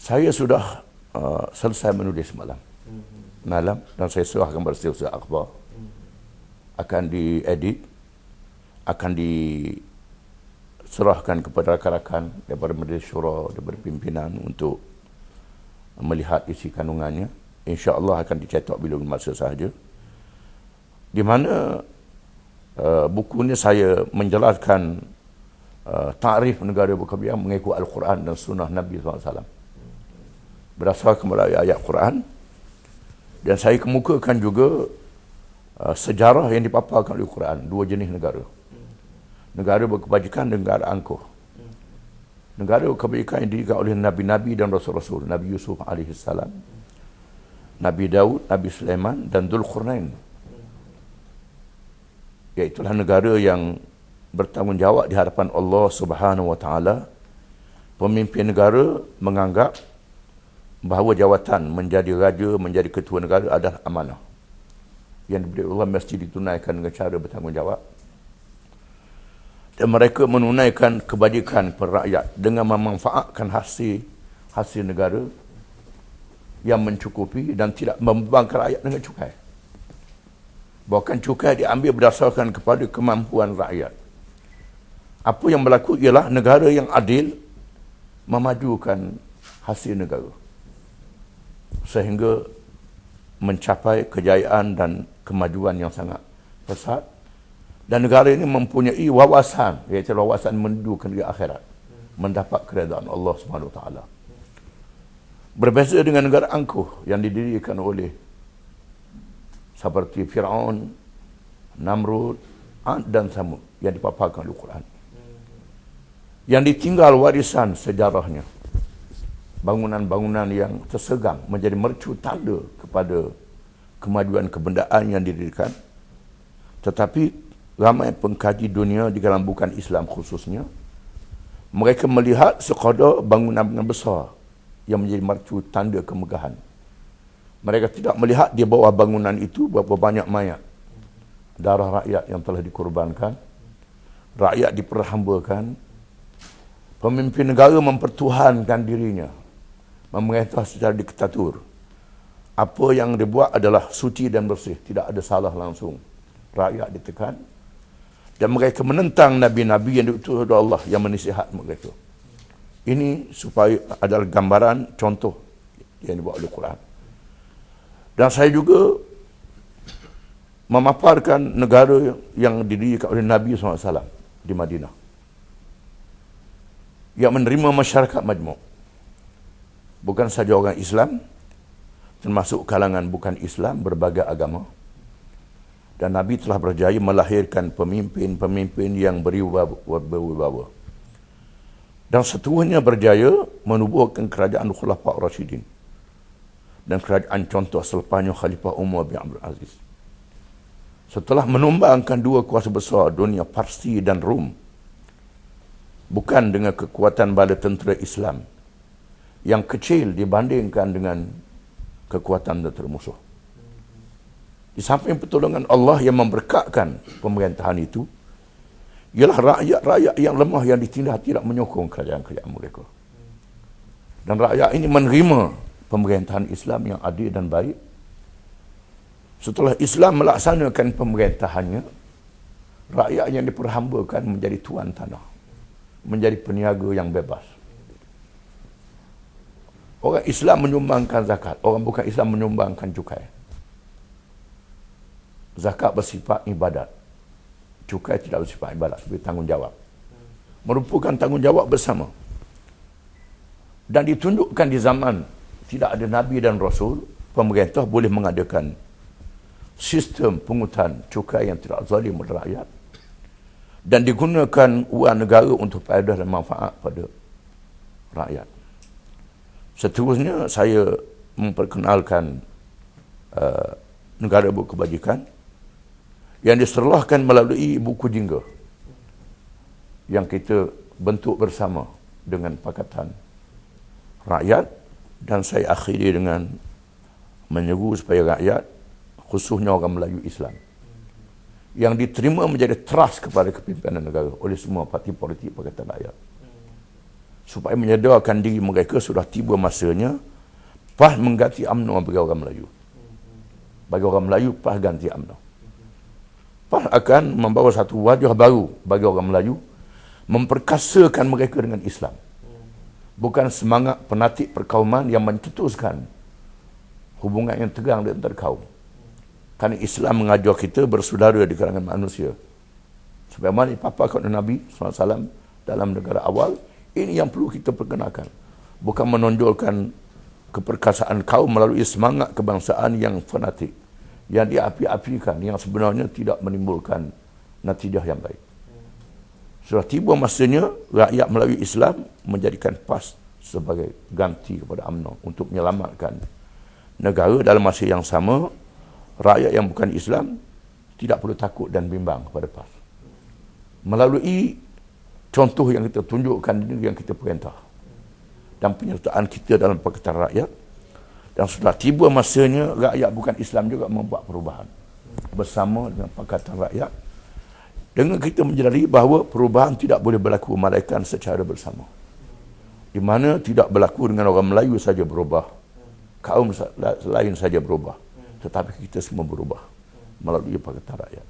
Saya sudah selesai menulis malam dan saya serahkan kepada Setiausaha Akhbar. Akan diedit, akan diserahkan kepada rakan-rakan daripada Majlis Syura, daripada pimpinan untuk melihat isi kandungannya. InsyaAllah akan dicetak bila masa sahaja. Di mana buku ini saya menjelaskan takrif negara berkebudayaan mengikut Al-Quran dan Sunnah Nabi SAW. Berdasarkan kepada ayat Quran. Dan saya kemukakan juga sejarah yang dipaparkan oleh Quran. Dua jenis negara. Negara berkebajikan dan negara angkuh. Negara berkebajikan yang didirikan oleh Nabi-Nabi dan Rasul-Rasul. Nabi Yusuf AS, Nabi Daud, Nabi Sulaiman dan Dzulqarnain. Iaitulah negara yang bertanggungjawab di hadapan Allah Subhanahu Wa Taala. Pemimpin negara menganggap bahawa jawatan menjadi raja, menjadi ketua negara adalah amanah yang diberi Allah, mesti ditunaikan dengan cara bertanggungjawab. Dan mereka menunaikan kebajikan kepada rakyat dengan memanfaatkan hasil negara yang mencukupi dan tidak membebankan rakyat dengan cukai. Bahkan cukai diambil berdasarkan kepada kemampuan rakyat. Apa yang berlaku ialah negara yang adil memajukan hasil negara sehingga mencapai kejayaan dan kemajuan yang sangat pesat. Dan negara ini mempunyai wawasan, iaitu wawasan menuju ke negeri akhirat, mendapat keredaan Allah SWT. Berbeza dengan negara angkuh yang didirikan oleh seperti Fir'aun, Namrud, Ad dan Samud yang dipaparkan oleh Al-Quran. Yang ditinggal warisan sejarahnya. Bangunan-bangunan yang tersegang menjadi mercu tanda kepada kemajuan kebendaan yang didirikan. Tetapi ramai pengkaji dunia di kalangan bukan Islam khususnya, mereka melihat sekadar bangunan-bangunan besar yang menjadi mercu tanda kemegahan. Mereka tidak melihat di bawah bangunan itu berapa banyak mayat, darah rakyat yang telah dikorbankan, rakyat diperhambakan, pemimpin negara mempertuhankan dirinya, memerintah secara diktatur. Apa yang dibuat adalah suci dan bersih, tidak ada salah langsung. Rakyat ditekan dan mereka menentang nabi-nabi yang diutus oleh Allah yang menasihat mereka. Ini supaya adalah gambaran contoh yang dibuat oleh Quran. Dan saya juga memaparkan negara yang didirikan oleh Nabi SAW di Madinah, yang menerima masyarakat majmuk. Bukan saja orang Islam, termasuk kalangan bukan Islam, berbagai agama. Dan Nabi telah berjaya melahirkan pemimpin-pemimpin yang berwibawa. Dan seterusnya berjaya menubuhkan kerajaan Khulafa' Rasyidin dan kerajaan contoh selepasnya Khalifah Umar bin Abdul Aziz. Setelah menumbangkan dua kuasa besar dunia, Parsi dan Rom, bukan dengan kekuatan bala tentera Islam yang kecil dibandingkan dengan kekuatan tentera musuh. Di samping pertolongan Allah yang memberkatkan pemerintahan itu, ialah rakyat-rakyat yang lemah yang ditindas tidak menyokong kerajaan-kerajaan mereka. Dan rakyat ini menerima pemerintahan Islam yang adil dan baik. Setelah Islam melaksanakan pemerintahannya, rakyat yang diperhambakan menjadi tuan tanah, menjadi peniaga yang bebas. Orang Islam menyumbangkan zakat, orang bukan Islam menyumbangkan cukai. Zakat bersifat ibadat, cukai tidak bersifat ibadat, sebagai tanggungjawab. Merupakan tanggungjawab bersama. Dan ditunjukkan di zaman tidak ada Nabi dan Rasul, pemerintah boleh mengadakan sistem pungutan cukai yang tidak zalim pada rakyat dan digunakan wang negara untuk faedah dan manfaat pada rakyat. Seterusnya saya memperkenalkan negara berkebajikan yang diserlahkan melalui buku jingga yang kita bentuk bersama dengan Pakatan Rakyat. Dan saya akhiri dengan menyeru supaya rakyat, khususnya orang Melayu Islam, yang diterima menjadi trust kepada kepimpinan negara oleh semua parti politik Pakatan Rakyat, supaya menyedarkan diri mereka sudah tiba masanya PAS mengganti UMNO bagi orang Melayu. Bagi orang Melayu, PAS ganti UMNO. PAS akan membawa satu wajah baru bagi orang Melayu, memperkasakan mereka dengan Islam. Bukan semangat penatik perkauman yang mencetuskan hubungan yang tegang di antara kaum. Kerana Islam mengajar kita bersaudara di kalangan manusia. Sebagaimana dipaparkan oleh Nabi SAW dalam negara awal, ini yang perlu kita perkenalkan. Bukan menonjolkan keperkasaan kaum melalui semangat kebangsaan yang fanatik, yang diapi-apikan, yang sebenarnya tidak menimbulkan natijah yang baik. Sudah tiba masanya rakyat melalui Islam menjadikan PAS sebagai ganti kepada UMNO untuk menyelamatkan negara. Dalam masa yang sama, rakyat yang bukan Islam tidak perlu takut dan bimbang kepada PAS. Melalui contoh yang kita tunjukkan, yang kita perintah dan penyertaan kita dalam Pakatan Rakyat, dan sudah tiba masanya rakyat bukan Islam juga membuat perubahan bersama dengan Pakatan Rakyat, dengan kita menyadari bahawa perubahan tidak boleh berlaku malaikat secara bersama. Di mana tidak berlaku dengan orang Melayu saja berubah, kaum lain saja berubah, tetapi kita semua berubah melalui Pakatan Rakyat.